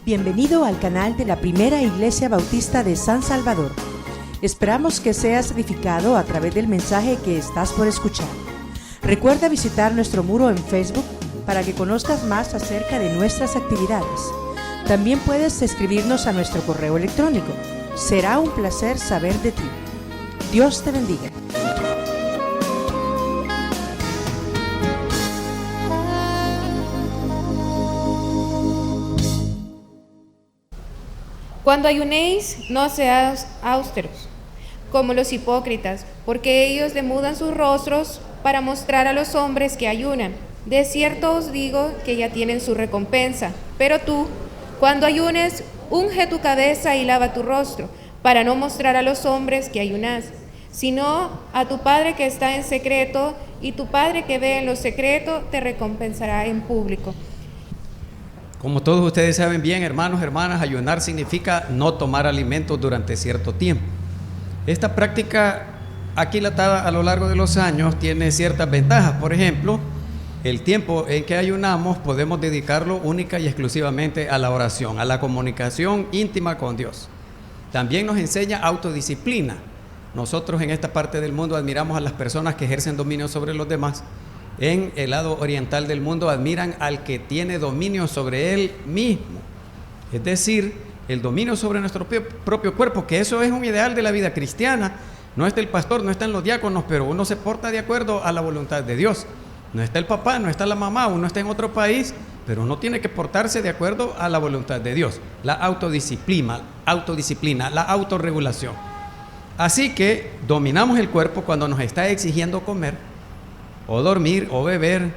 Bienvenido al canal de la Primera Iglesia Bautista de San Salvador. Esperamos que seas edificado a través del mensaje que estás por escuchar. Recuerda visitar nuestro muro en Facebook para que conozcas más acerca de nuestras actividades. También puedes escribirnos a nuestro correo electrónico. Será un placer saber de ti. Dios te bendiga. Cuando ayunéis, no seáis austeros, como los hipócritas, porque ellos demudan sus rostros para mostrar a los hombres que ayunan. De cierto os digo que ya tienen su recompensa. Pero tú, cuando ayunes, unge tu cabeza y lava tu rostro, para no mostrar a los hombres que ayunas, sino a tu Padre que está en secreto, y tu Padre que ve en lo secreto te recompensará en público. Como todos ustedes saben bien, hermanos, hermanas, ayunar significa no tomar alimentos durante cierto tiempo. Esta práctica aquilatada a lo largo de los años tiene ciertas ventajas. Por ejemplo, el tiempo en que ayunamos podemos dedicarlo única y exclusivamente a la oración, a la comunicación íntima con Dios. También nos enseña autodisciplina. Nosotros en esta parte del mundo admiramos a las personas que ejercen dominio sobre los demás. En el lado oriental del mundo admiran al que tiene dominio sobre él mismo, es decir, el dominio sobre nuestro propio cuerpo, que eso es un ideal de la vida cristiana. No está el pastor, no están los diáconos, pero uno se porta de acuerdo a la voluntad de Dios. No está el papá, no está la mamá, uno está en otro país, pero uno tiene que portarse de acuerdo a la voluntad de Dios. La autodisciplina, la autorregulación. Así que dominamos el cuerpo cuando nos está exigiendo comer, o dormir, o beber,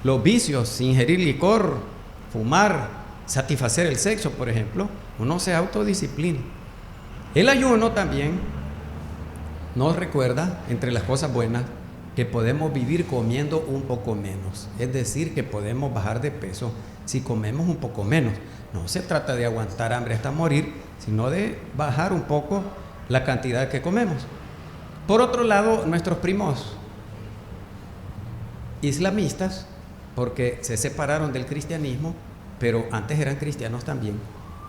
los vicios, ingerir licor, fumar, satisfacer el sexo, por ejemplo. Uno se autodisciplina. El ayuno también nos recuerda, entre las cosas buenas, que podemos vivir comiendo un poco menos. Es decir, que podemos bajar de peso si comemos un poco menos. No se trata de aguantar hambre hasta morir, sino de bajar un poco la cantidad que comemos. Por otro lado, nuestros primos islamistas, porque se separaron del cristianismo, pero antes eran cristianos también,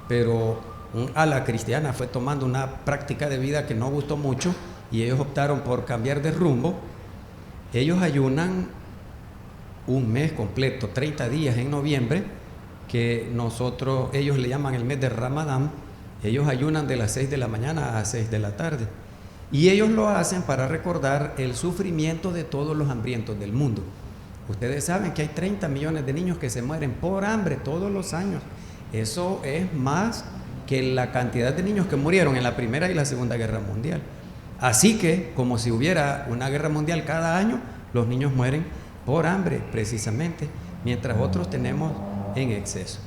pero un ala cristiana fue tomando una práctica de vida que no gustó mucho y ellos optaron por cambiar de rumbo. Ellos ayunan un mes completo, 30 días en noviembre, que ellos le llaman el mes de Ramadán. Ellos ayunan de las 6 de la mañana a 6 de la tarde, y ellos lo hacen para recordar el sufrimiento de todos los hambrientos del mundo. Ustedes saben que hay 30 millones de niños que se mueren por hambre todos los años. Eso es más que la cantidad de niños que murieron en la Primera y la Segunda Guerra Mundial. Así que, como si hubiera una guerra mundial cada año, los niños mueren por hambre precisamente, mientras otros tenemos en exceso.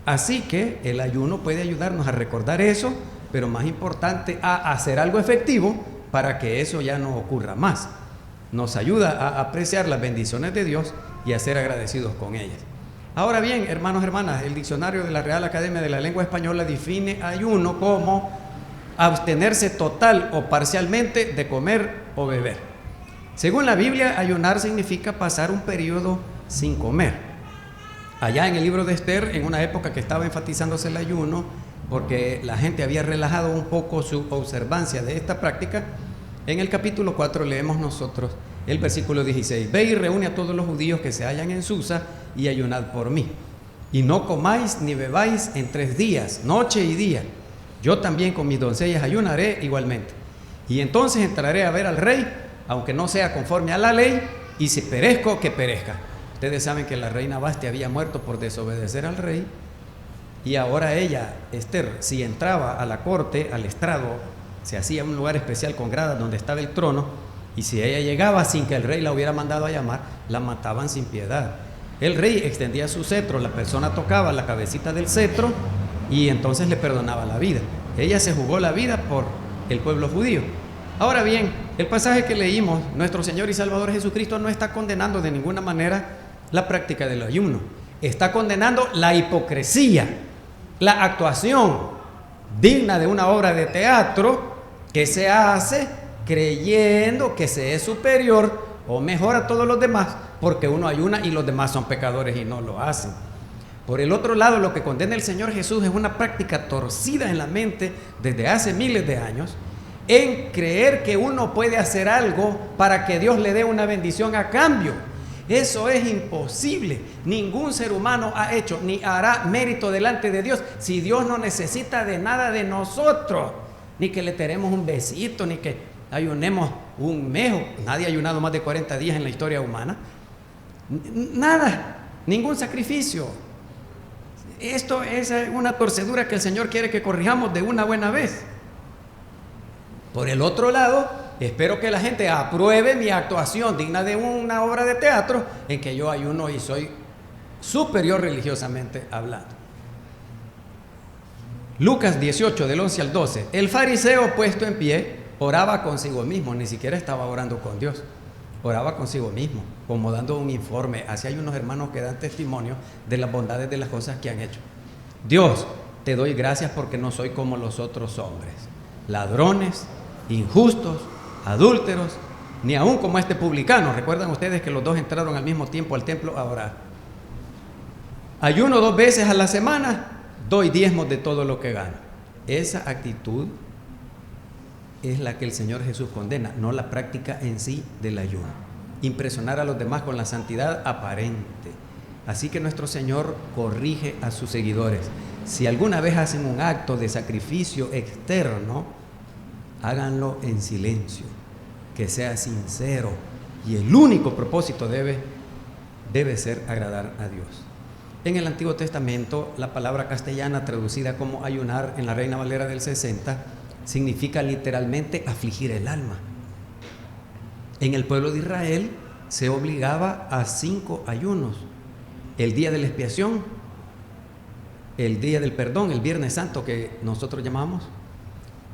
Así que el ayuno puede ayudarnos a recordar eso, pero más importante, a hacer algo efectivo para que eso ya no ocurra más. Nos ayuda a apreciar las bendiciones de Dios y a ser agradecidos con ellas. Ahora bien, hermanos, hermanas, el diccionario de la Real Academia de la Lengua Española define ayuno como abstenerse total o parcialmente de comer o beber. Según la Biblia, ayunar significa pasar un periodo sin comer. Allá en el libro de Esther, en una época que estaba enfatizándose el ayuno, porque la gente había relajado un poco su observancia de esta práctica, en el capítulo 4 leemos nosotros el versículo 16: Ve y reúne a todos los judíos que se hallan en Susa y ayunad por mí. Y no comáis ni bebáis en 3 días, noche y día. Yo también con mis doncellas ayunaré igualmente. Y entonces entraré a ver al rey, aunque no sea conforme a la ley, y si perezco, que perezca. Ustedes saben que la reina Basti había muerto por desobedecer al rey, y ahora ella, Esther, si entraba a la corte, al estrado, se hacía un lugar especial con gradas donde estaba el trono, y si ella llegaba sin que el rey la hubiera mandado a llamar, la mataban sin piedad. El rey extendía su cetro, la persona tocaba la cabecita del cetro y entonces le perdonaba la vida. Ella se jugó la vida por el pueblo judío. Ahora bien, el pasaje que leímos, nuestro Señor y Salvador Jesucristo no está condenando de ninguna manera la práctica del ayuno. Está condenando la hipocresía, la actuación digna de una obra de teatro que se hace creyendo que se es superior o mejor a todos los demás porque uno ayuna y los demás son pecadores y no lo hacen. Por el otro lado, lo que condena el Señor Jesús es una práctica torcida en la mente desde hace miles de años, en creer que uno puede hacer algo para que Dios le dé una bendición a cambio. Eso es imposible. Ningún ser humano ha hecho ni hará mérito delante de Dios si Dios no necesita de nada de nosotros. Ni que le tenemos un besito, ni que ayunemos un mes. Nadie ha ayunado más de 40 días en la historia humana. Nada, ningún sacrificio. Esto es una torcedura que el Señor quiere que corrijamos de una buena vez. Por el otro lado, espero que la gente apruebe mi actuación digna de una obra de teatro en que yo ayuno y soy superior religiosamente hablando. Lucas 18, del 11 al 12. El fariseo puesto en pie oraba consigo mismo, ni siquiera estaba orando con Dios. Oraba consigo mismo, como dando un informe. Así hay unos hermanos que dan testimonio de las bondades de las cosas que han hecho. Dios, te doy gracias porque no soy como los otros hombres, ladrones, injustos, adúlteros, ni aún como este publicano. ¿Recuerdan ustedes que los dos entraron al mismo tiempo al templo a orar? Ayuno 2 veces a la semana, doy diezmos de todo lo que gano. Esa actitud es la que el Señor Jesús condena, no la práctica en sí del ayuno. Impresionar a los demás con la santidad aparente. Así que nuestro Señor corrige a sus seguidores. Si alguna vez hacen un acto de sacrificio externo, háganlo en silencio, que sea sincero, y el único propósito debe ser agradar a Dios. En el Antiguo Testamento, la palabra castellana traducida como ayunar en la Reina Valera del 60 significa literalmente afligir el alma. En el pueblo de Israel se obligaba a 5 ayunos: el día de la expiación, el día del perdón, el Viernes Santo que nosotros llamamos.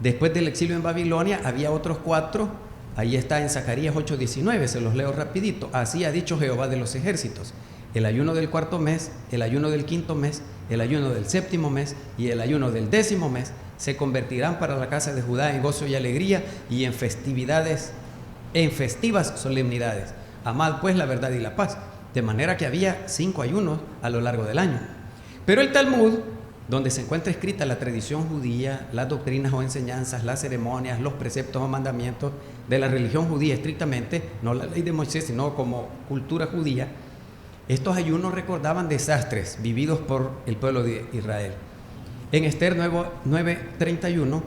Después del exilio en Babilonia había otros 4, ahí está en Zacarías 8:19, se los leo rapidito. Así ha dicho Jehová de los ejércitos: el ayuno del 4.º mes, el ayuno del 5.º mes, el ayuno del 7.º mes y el ayuno del 10.º mes se convertirán para la casa de Judá en gozo y alegría y en festivas solemnidades. Amad pues la verdad y la paz. De manera que había 5 ayunos a lo largo del año. Pero el Talmud, donde se encuentra escrita la tradición judía, las doctrinas o enseñanzas, las ceremonias, los preceptos o mandamientos de la religión judía estrictamente, no la ley de Moisés, sino como cultura judía, estos ayunos recordaban desastres vividos por el pueblo de Israel. En Esther 9:31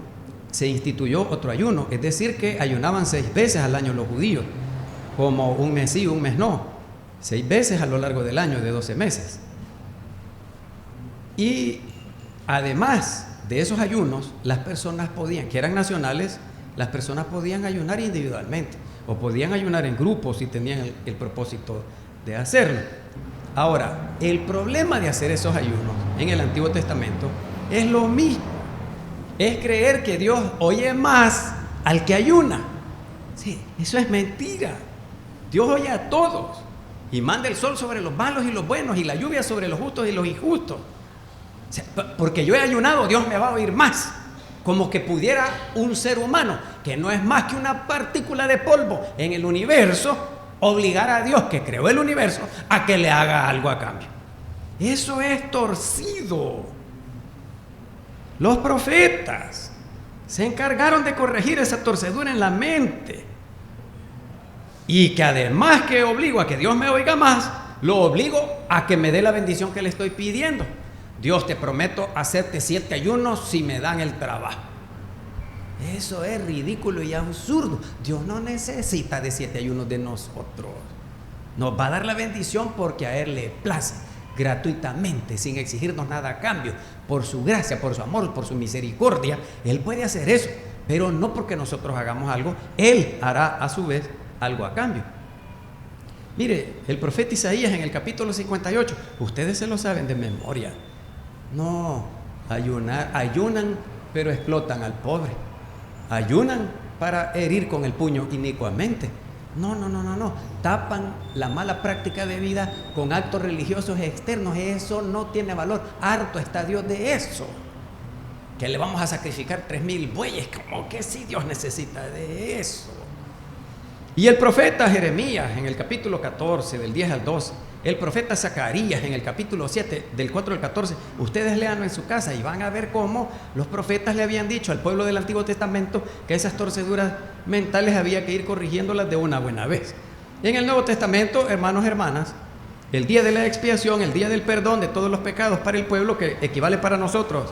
se instituyó otro ayuno, es decir, que ayunaban 6 veces al año los judíos, como un mes sí, un mes no, 6 veces a lo largo del año de 12 meses. Y además de esos ayunos, las personas podían, que eran nacionales, las personas podían ayunar individualmente o podían ayunar en grupos si tenían el propósito de hacerlo. Ahora, el problema de hacer esos ayunos en el Antiguo Testamento es lo mismo. Es creer que Dios oye más al que ayuna. Sí, eso es mentira. Dios oye a todos y manda el sol sobre los malos y los buenos y la lluvia sobre los justos y los injustos. O sea, porque yo he ayunado, Dios me va a oír más. Como que pudiera un ser humano, que no es más que una partícula de polvo en el universo, obligar a Dios, que creó el universo, a que le haga algo a cambio. Eso es torcido. Los profetas se encargaron de corregir esa torcedura en la mente. Y que además que obligo a que Dios me oiga más, lo obligo a que me dé la bendición que le estoy pidiendo. Dios, te prometo hacerte 7 ayunos si me dan el trabajo. Eso es ridículo y absurdo. Dios no necesita de 7 ayunos de nosotros. Nos va a dar la bendición porque a Él le place, gratuitamente, sin exigirnos nada a cambio. Por su gracia, por su amor, por su misericordia, Él puede hacer eso. Pero no porque nosotros hagamos algo, Él hará a su vez algo a cambio. Mire, el profeta Isaías en el capítulo 58, ustedes se lo saben de memoria. No, ayunan, pero explotan al pobre. Ayunan para herir con el puño inicuamente. No. Tapan la mala práctica de vida con actos religiosos externos. Eso no tiene valor. Harto está Dios de eso. Que le vamos a sacrificar 3,000 bueyes. Como que si Dios necesita de eso. Y el profeta Jeremías en el capítulo 14, del 10 al 12, El profeta Zacarías en el capítulo 7, del 4 al 14, ustedes léanlo en su casa y van a ver cómo los profetas le habían dicho al pueblo del Antiguo Testamento que esas torceduras mentales había que ir corrigiéndolas de una buena vez. En el Nuevo Testamento, hermanos y hermanas, el día de la expiación, el día del perdón de todos los pecados para el pueblo, que equivale para nosotros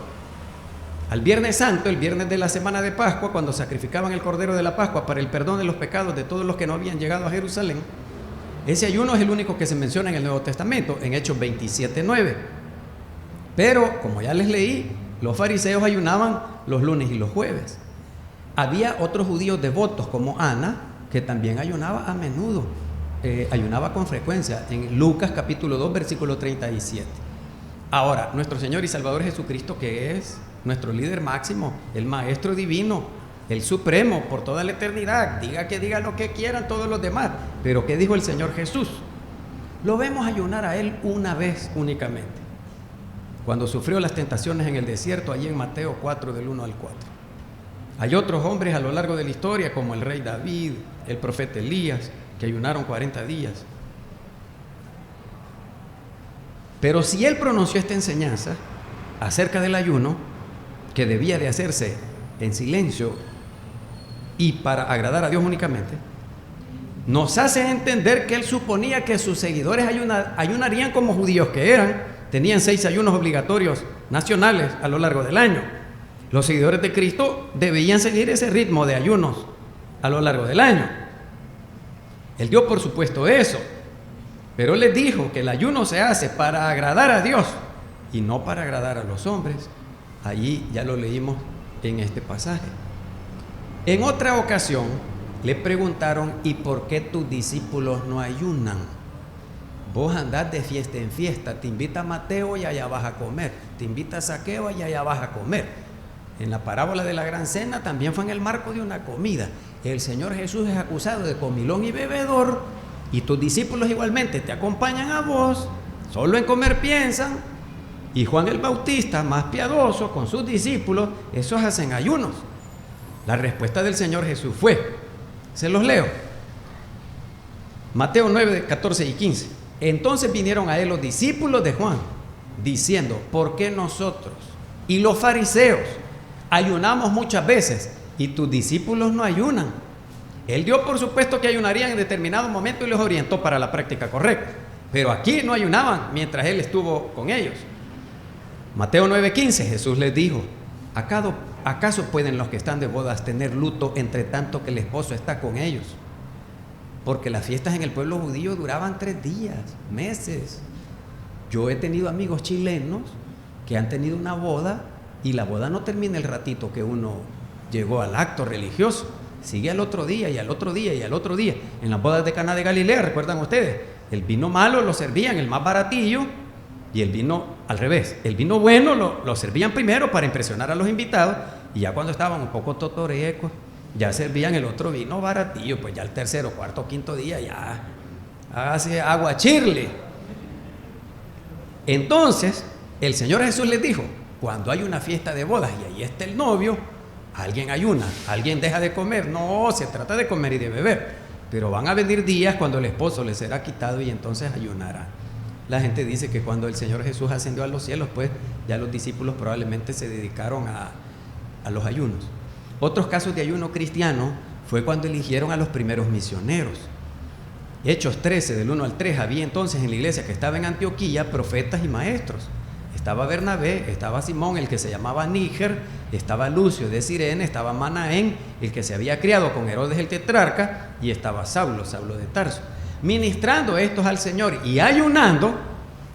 al Viernes Santo, el viernes de la semana de Pascua, cuando sacrificaban el Cordero de la Pascua para el perdón de los pecados de todos los que no habían llegado a Jerusalén. Ese ayuno es el único que se menciona en el Nuevo Testamento, en Hechos 27:9. Pero, como ya les leí, los fariseos ayunaban los lunes y los jueves. Había otros judíos devotos, como Ana, que también ayunaba a menudo, ayunaba con frecuencia, en Lucas capítulo 2, versículo 37. Ahora, nuestro Señor y Salvador Jesucristo, que es nuestro líder máximo, el Maestro Divino, el Supremo por toda la eternidad, diga lo que quieran todos los demás, pero ¿qué dijo el Señor Jesús? Lo vemos ayunar a Él una vez únicamente, cuando sufrió las tentaciones en el desierto, allí en Mateo 4, del 1 al 4. Hay otros hombres a lo largo de la historia, como el rey David, el profeta Elías, que ayunaron 40 días. Pero si Él pronunció esta enseñanza acerca del ayuno, que debía de hacerse en silencio y para agradar a Dios únicamente, nos hace entender que Él suponía que sus seguidores ayunarían como judíos que eran. Tenían 6 ayunos obligatorios nacionales a lo largo del año. Los seguidores de Cristo debían seguir ese ritmo de ayunos a lo largo del año. Él dio por supuesto eso, pero Él les dijo que el ayuno se hace para agradar a Dios y no para agradar a los hombres. Allí ya lo leímos en este pasaje. En otra ocasión le preguntaron: ¿y por qué tus discípulos no ayunan? Vos andás de fiesta en fiesta, te invita Mateo y allá vas a comer, te invita Zaqueo y allá vas a comer. En la parábola de la gran cena también fue en el marco de una comida. El Señor Jesús es acusado de comilón y bebedor, y tus discípulos igualmente te acompañan a vos, solo en comer piensan. Y Juan el Bautista, más piadoso, con sus discípulos, esos hacen ayunos. La respuesta del Señor Jesús fue, se los leo, Mateo 9, 14 y 15. Entonces vinieron a Él los discípulos de Juan, diciendo: ¿por qué nosotros y los fariseos ayunamos muchas veces y tus discípulos no ayunan? Él dio por supuesto que ayunarían en determinado momento y los orientó para la práctica correcta, pero aquí no ayunaban mientras Él estuvo con ellos. Mateo 9:15, Jesús les dijo: ¿acaso pueden los que están de bodas tener luto entre tanto que el esposo está con ellos? Porque las fiestas en el pueblo judío duraban 3 días, meses. Yo he tenido amigos chilenos que han tenido una boda y la boda no termina el ratito que uno llegó al acto religioso, sigue al otro día y al otro día y al otro día. En las bodas de Caná de Galilea, ¿recuerdan ustedes? El vino malo lo servían, el más baratillo, y el vino al revés, el vino bueno lo servían primero para impresionar a los invitados, y ya cuando estaban un poco totorecos ya servían el otro vino baratillo, pues ya el tercero, cuarto, quinto día ya hágase aguachirle. Entonces el Señor Jesús les dijo: cuando hay una fiesta de bodas y ahí está el novio, alguien ayuna, alguien deja de comer. No, se trata de comer y de beber, pero van a venir días cuando el esposo les será quitado y entonces ayunarán. La gente dice que cuando el Señor Jesús ascendió a los cielos, pues ya los discípulos probablemente se dedicaron a los ayunos. Otros casos de ayuno cristiano fue cuando eligieron a los primeros misioneros. Hechos 13, del 1 al 3, había entonces en la iglesia que estaba en Antioquía profetas y maestros. Estaba Bernabé, estaba Simón, el que se llamaba Níger, estaba Lucio de Cirene, estaba Manaén, el que se había criado con Herodes el tetrarca, y estaba Saulo de Tarso. Ministrando estos al Señor y ayunando,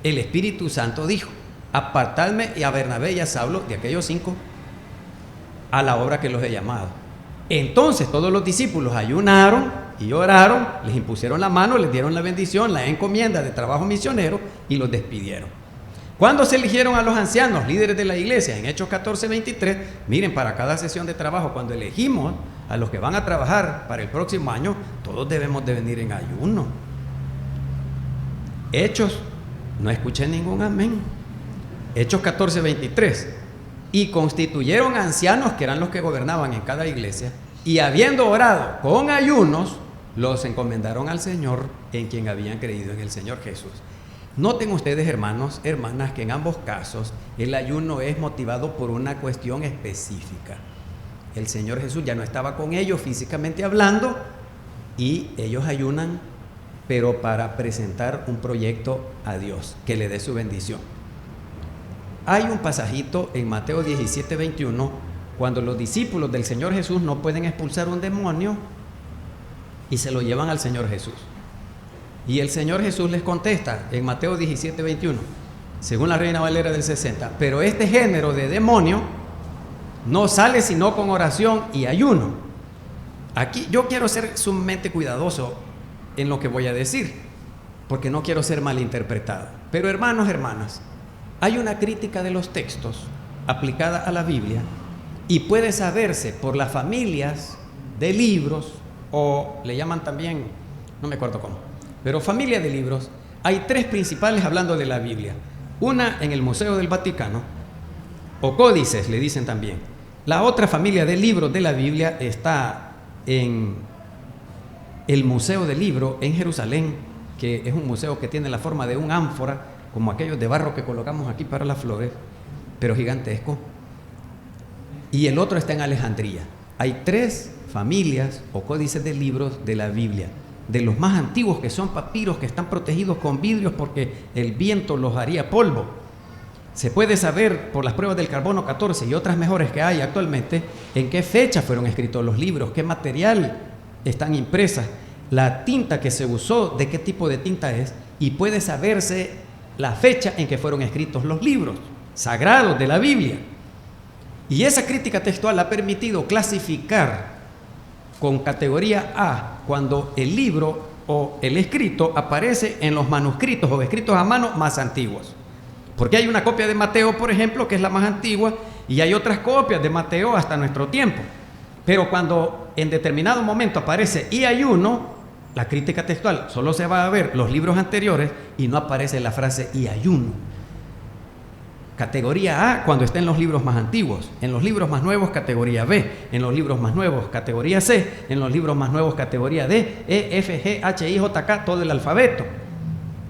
el Espíritu Santo dijo: apartadme a Bernabé y a Saulo, de aquellos 5, a la obra que los he llamado. Entonces todos los discípulos ayunaron y oraron, les impusieron la mano, les dieron la bendición, la encomienda de trabajo misionero y los despidieron. Cuando se eligieron a los ancianos, líderes de la iglesia, en Hechos 14:23, miren, para cada sesión de trabajo, cuando elegimos a los que van a trabajar para el próximo año, todos debemos de venir en ayuno. Hechos, no escuché ningún amén. Hechos 14:23, y constituyeron ancianos, que eran los que gobernaban en cada iglesia, y habiendo orado con ayunos, los encomendaron al Señor, en quien habían creído, en el Señor Jesús. Noten ustedes, hermanos, hermanas, que en ambos casos el ayuno es motivado por una cuestión específica. El Señor Jesús ya no estaba con ellos físicamente hablando y ellos ayunan, pero para presentar un proyecto a Dios que le dé su bendición. Hay un pasajito en Mateo 17:21, cuando los discípulos del Señor Jesús no pueden expulsar un demonio y se lo llevan al Señor Jesús. Y el Señor Jesús les contesta en Mateo 17:21, según la Reina Valera del 60, pero este género de demonio no sale sino con oración y ayuno. Aquí yo quiero ser sumamente cuidadoso en lo que voy a decir, porque no quiero ser malinterpretado. Pero hermanos, hermanas, hay una crítica de los textos aplicada a la Biblia y puede saberse por las familias de libros, o le llaman también, no me acuerdo cómo, pero familia de libros. Hay tres principales hablando de la Biblia. Una en el Museo del Vaticano, o códices le dicen también. La otra familia de libros de la Biblia está en el Museo del Libro en Jerusalén, que es un museo que tiene la forma de un ánfora, como aquellos de barro que colocamos aquí para las flores, pero gigantesco. Y el otro está en Alejandría. Hay tres familias o códices de libros de la Biblia, de los más antiguos, que son papiros que están protegidos con vidrios porque el viento los haría polvo. Se puede saber por las pruebas del carbono 14 y otras mejores que hay actualmente en qué fecha fueron escritos los libros, qué material están impresas, la tinta que se usó, de qué tipo de tinta es, y puede saberse la fecha en que fueron escritos los libros sagrados de la Biblia. Y esa crítica textual ha permitido clasificar con categoría A cuando el libro o el escrito aparece en los manuscritos o escritos a mano más antiguos. Porque hay una copia de Mateo, por ejemplo, que es la más antigua, y hay otras copias de Mateo hasta nuestro tiempo. Pero cuando en determinado momento aparece y ayuno, la crítica textual solo se va a ver los libros anteriores y no aparece la frase y ayuno. Categoría A cuando está en los libros más antiguos, en los libros más nuevos categoría B, en los libros más nuevos categoría C, en los libros más nuevos categoría D, E, F, G, H, I, J, K, todo el alfabeto.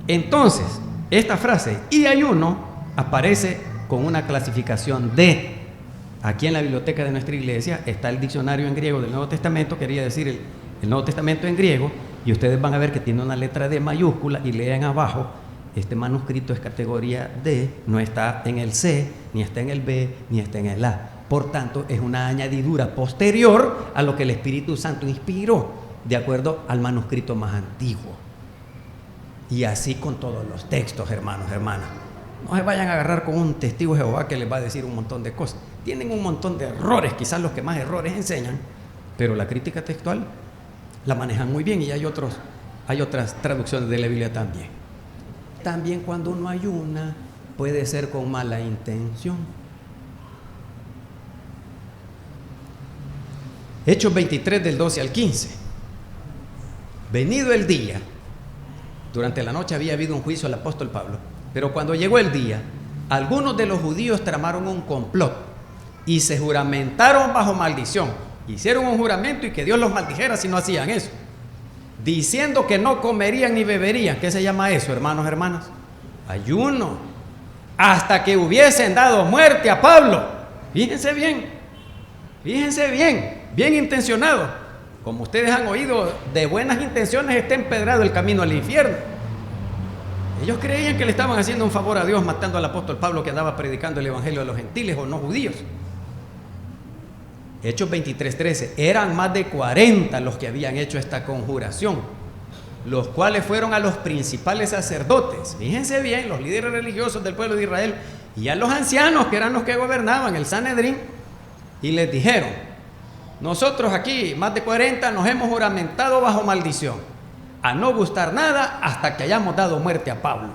Entonces, esta frase y ayuno aparece con una clasificación D. Aquí en la biblioteca de nuestra iglesia está el diccionario en griego del Nuevo Testamento, quería decir el Nuevo Testamento en griego, y ustedes van a ver que tiene una letra D mayúscula y lean abajo, este manuscrito es categoría D, no está en el C, ni está en el B, ni está en el A. Por tanto, es una añadidura posterior a lo que el Espíritu Santo inspiró, de acuerdo al manuscrito más antiguo. Y así con todos los textos, hermanos, hermanas. No se vayan a agarrar con un testigo de Jehová que les va a decir un montón de cosas. Tienen un montón de errores, quizás los que más errores enseñan, pero la crítica textual la manejan muy bien y hay otras traducciones de la Biblia también. También cuando uno ayuna puede ser con mala intención. Hechos 23 del 12 al 15. Venido el día, durante la noche había habido un juicio al apóstol Pablo, pero cuando llegó el día, algunos de los judíos tramaron un complot y se juramentaron bajo maldición. Hicieron un juramento y que Dios los maldijera si no hacían eso, diciendo que no comerían ni beberían. ¿Qué se llama eso, hermanos, hermanas? Ayuno. Hasta que hubiesen dado muerte a Pablo. Fíjense bien, bien intencionado. Como ustedes han oído, de buenas intenciones está empedrado el camino al infierno. Ellos creían que le estaban haciendo un favor a Dios matando al apóstol Pablo, que andaba predicando el evangelio a los gentiles o no judíos. Hechos 23:13, eran más de 40 los que habían hecho esta conjuración, los cuales fueron a los principales sacerdotes, fíjense bien, los líderes religiosos del pueblo de Israel, y a los ancianos, que eran los que gobernaban el Sanedrín, y les dijeron: nosotros aquí, más de 40, nos hemos juramentado bajo maldición, a no gustar nada hasta que hayamos dado muerte a Pablo.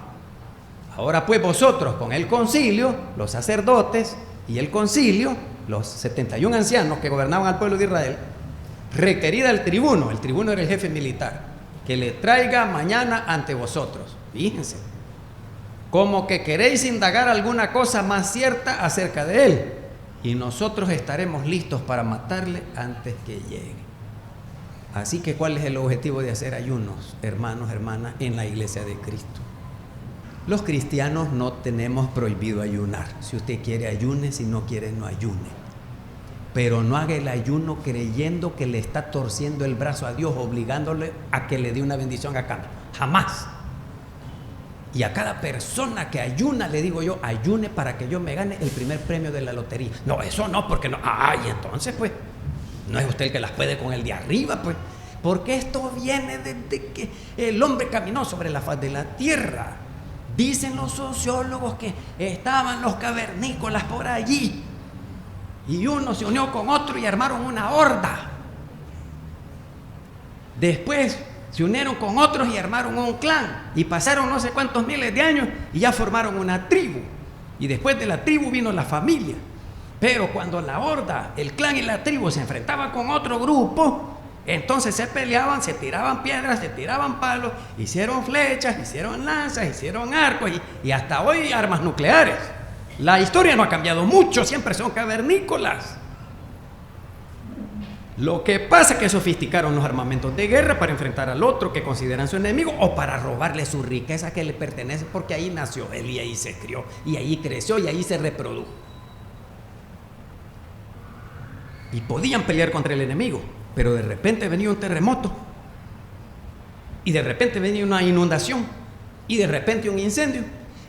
Ahora pues vosotros con el concilio, los sacerdotes y el concilio, los 71 ancianos que gobernaban al pueblo de Israel, requerid al tribuno, el tribuno era el jefe militar, que le traiga mañana ante vosotros. Fíjense, como que queréis indagar alguna cosa más cierta acerca de él, y nosotros estaremos listos para matarle antes que llegue. Así que, ¿cuál es el objetivo de hacer ayunos, hermanos, hermanas, en la iglesia de Cristo? Los cristianos no tenemos prohibido ayunar. Si usted quiere, ayune; si no quiere, no ayune. Pero no haga el ayuno creyendo que le está torciendo el brazo a Dios, obligándole a que le dé una bendición a cambio. Jamás. Y a cada persona que ayuna le digo yo: ayune para que yo me gane el primer premio de la lotería. No, eso no, porque no. Ay, entonces pues no es usted el que las puede con el de arriba, pues. Porque esto viene desde que el hombre caminó sobre la faz de la tierra. Dicen los sociólogos que estaban los cavernícolas por allí, y uno se unió con otro y armaron una horda. Después se unieron con otros y armaron un clan, y pasaron no sé cuántos miles de años y ya formaron una tribu. Y después de la tribu vino la familia. Pero cuando la horda, el clan y la tribu se enfrentaban con otro grupo, entonces se peleaban, se tiraban piedras, se tiraban palos, hicieron flechas, hicieron lanzas, hicieron arcos y hasta hoy armas nucleares. La historia no ha cambiado mucho, siempre son cavernícolas. Lo que pasa es que sofisticaron los armamentos de guerra para enfrentar al otro que consideran su enemigo, o para robarle su riqueza que le pertenece, porque ahí nació él y ahí se crió y ahí creció y ahí se reprodujo. Y podían pelear contra el enemigo, pero de repente venía un terremoto, y de repente venía una inundación, y de repente un incendio,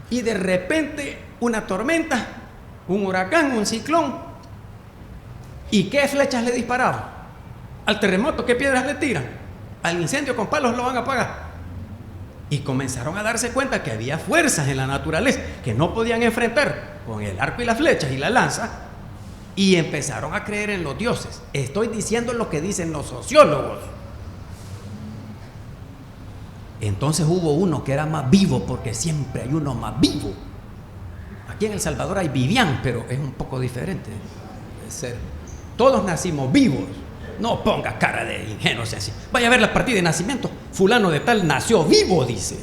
y de repente una tormenta, un huracán, un ciclón. ¿Y qué flechas le disparaban? Al terremoto, ¿qué piedras le tiran? Al incendio, con palos lo van a apagar. Y comenzaron a darse cuenta que había fuerzas en la naturaleza que no podían enfrentar con el arco y las flechas y la lanza, y empezaron a creer en los dioses. Estoy diciendo lo que dicen los sociólogos. Entonces hubo uno que era más vivo, porque siempre hay uno más vivo. Aquí en El Salvador hay Vivian, pero es un poco diferente de ser. Todos nacimos vivos. No ponga cara de ingenuo así. Vaya a ver la partida de nacimiento. Fulano de tal nació vivo, dice.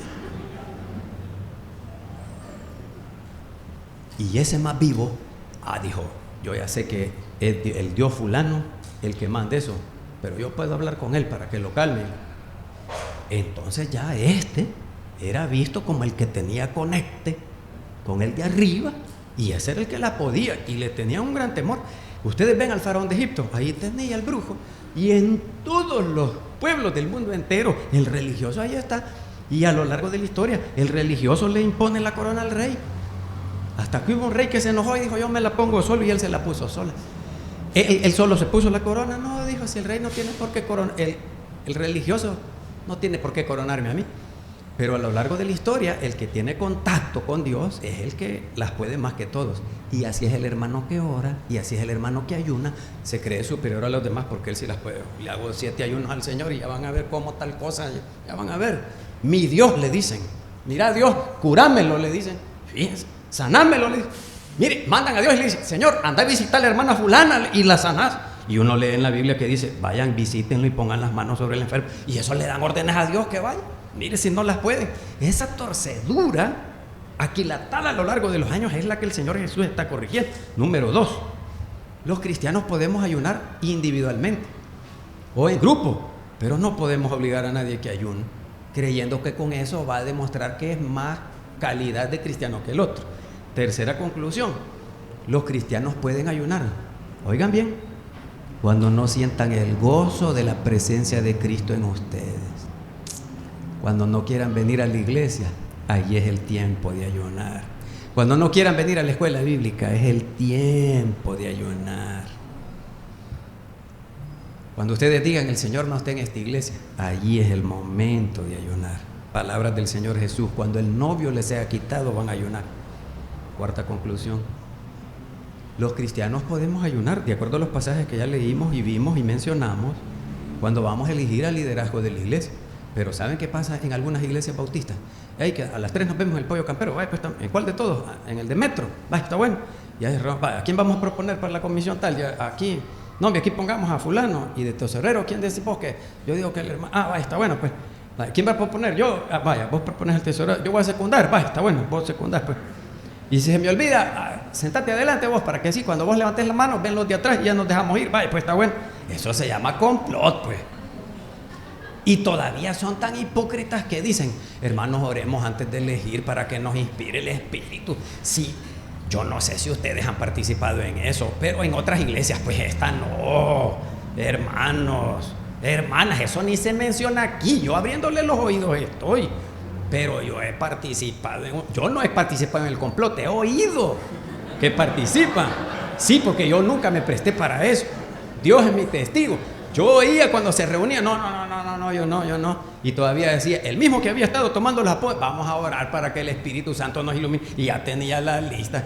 Y ese más vivo, dijo: yo ya sé que es el Dios fulano el que manda eso, pero yo puedo hablar con él para que lo calme. Entonces ya era visto como el que tenía conecte con el de arriba, y ese era el que la podía, y le tenía un gran temor. Ustedes ven al faraón de Egipto, ahí tenía el brujo, y en todos los pueblos del mundo entero el religioso ahí está, y a lo largo de la historia el religioso le impone la corona al rey, hasta que hubo un rey que se enojó y dijo: yo me la pongo solo, y él se la puso sola. Él solo se puso la corona. No, dijo, si el rey no tiene por qué coronar, el religioso no tiene por qué coronarme a mí. Pero a lo largo de la historia, el que tiene contacto con Dios es el que las puede más que todos. Y así es el hermano que ora, y así es el hermano que ayuna. Se cree superior a los demás porque él sí las puede. Le hago 7 ayunos al Señor y ya van a ver cómo tal cosa, ya van a ver. Mi Dios, le dicen. Mira, Dios, curámelo, le dicen. Fíjense, sanámelo, le dicen. Mire, mandan a Dios y le dicen: Señor, anda a visitar a la hermana fulana y la sanás. Y uno lee en la Biblia que dice: vayan, visítenlo y pongan las manos sobre el enfermo. Y eso le dan órdenes a Dios que vaya. Mire si no las pueden. Esa torcedura aquilatada a lo largo de los años es la que el Señor Jesús está corrigiendo. Número 2, los cristianos podemos ayunar individualmente o en grupo, pero no podemos obligar a nadie que ayune, creyendo que con eso va a demostrar que es más calidad de cristiano que el otro. Tercera conclusión: los cristianos pueden ayunar, oigan bien, cuando no sientan el gozo de la presencia de Cristo en ustedes. Cuando no quieran venir a la iglesia, ahí es el tiempo de ayunar. Cuando no quieran venir a la escuela bíblica, es el tiempo de ayunar. Cuando ustedes digan: el Señor no está en esta iglesia, allí es el momento de ayunar. Palabras del Señor Jesús: cuando el novio les sea quitado, van a ayunar. Cuarta conclusión: los cristianos podemos ayunar, de acuerdo a los pasajes que ya leímos y vimos y mencionamos, cuando vamos a elegir al liderazgo de la iglesia. Pero ¿saben qué pasa en algunas iglesias bautistas? Hey, que a las 3 nos vemos en el pollo campero. Vaya, pues, ¿en cuál de todos? En el de Metro. Vaya, está bueno. Y ahí, ¿a quién vamos a proponer para la comisión tal? Ya, aquí, no, aquí pongamos a fulano. Y de tesorero, ¿quién decimos que? Yo digo que el hermano. Vaya, está bueno, pues. ¿Quién va a proponer? Yo. Vaya, vos propones al tesorero. Yo voy a secundar. Vaya, está bueno, vos secundás, pues. Y si se me olvida, sentate adelante vos, para que así, cuando vos levantes la mano, ven los de atrás y ya nos dejamos ir. Vaya, pues está bueno. Eso se llama complot, pues. Y todavía son tan hipócritas que dicen, hermanos, oremos antes de elegir para que nos inspire el Espíritu. Sí, yo no sé si ustedes han participado en eso, pero en otras iglesias, pues esta no. Hermanos, hermanas, eso ni se menciona aquí. Yo abriéndole los oídos estoy. Pero yo he participado yo no he participado en el complot, he oído que participan. Sí, porque yo nunca me presté para eso. Dios es mi testigo. Yo oía cuando se reunían, no, yo no. Y todavía decía, el mismo que había estado tomando los apuntes, vamos a orar para que el Espíritu Santo nos ilumine. Y ya tenía la lista.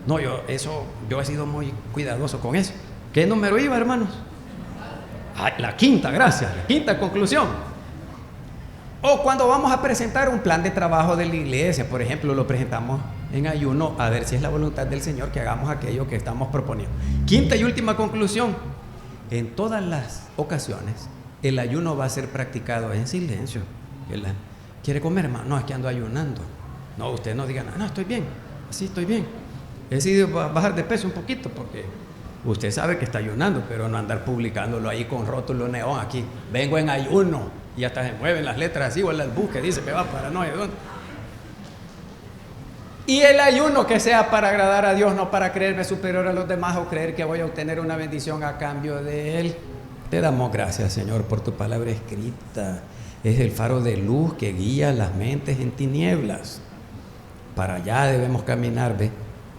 No, yo he sido muy cuidadoso con eso. ¿Qué número iba, hermanos? Ay, la quinta, gracias, la quinta conclusión. O cuando vamos a presentar un plan de trabajo de la iglesia, por ejemplo, lo presentamos en ayuno, a ver si es la voluntad del Señor que hagamos aquello que estamos proponiendo. Quinta y última conclusión. En todas las ocasiones, el ayuno va a ser practicado en silencio. ¿Quiere comer, hermano? No, es que ando ayunando. No, usted no diga, no, estoy bien, así estoy bien. He decidido bajar de peso un poquito porque usted sabe que está ayunando, pero no andar publicándolo ahí con rótulo neón aquí. Vengo en ayuno. Y hasta se mueven las letras así, o el bus que dice que va para no sé dónde. Y el ayuno que sea para agradar a Dios, no para creerme superior a los demás o creer que voy a obtener una bendición a cambio de Él. Te damos gracias, Señor, por tu palabra escrita. Es el faro de luz que guía las mentes en tinieblas. Para allá debemos caminar, ¿ve?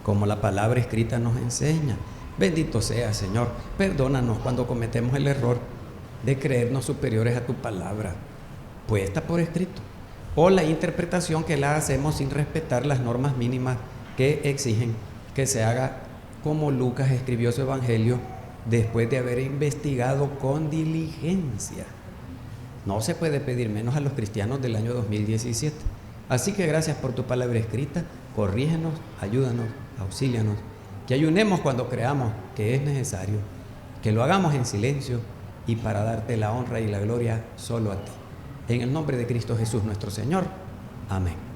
Como la palabra escrita nos enseña. Bendito sea, Señor. Perdónanos cuando cometemos el error de creernos superiores a tu palabra, puesta por escrito, o la interpretación que la hacemos sin respetar las normas mínimas que exigen que se haga como Lucas escribió su evangelio después de haber investigado con diligencia. No se puede pedir menos a los cristianos del año 2017. Así que gracias por tu palabra escrita. Corrígenos, ayúdanos, auxílianos, que ayunemos cuando creamos que es necesario, que lo hagamos en silencio y para darte la honra y la gloria solo a ti. En el nombre de Cristo Jesús nuestro Señor. Amén.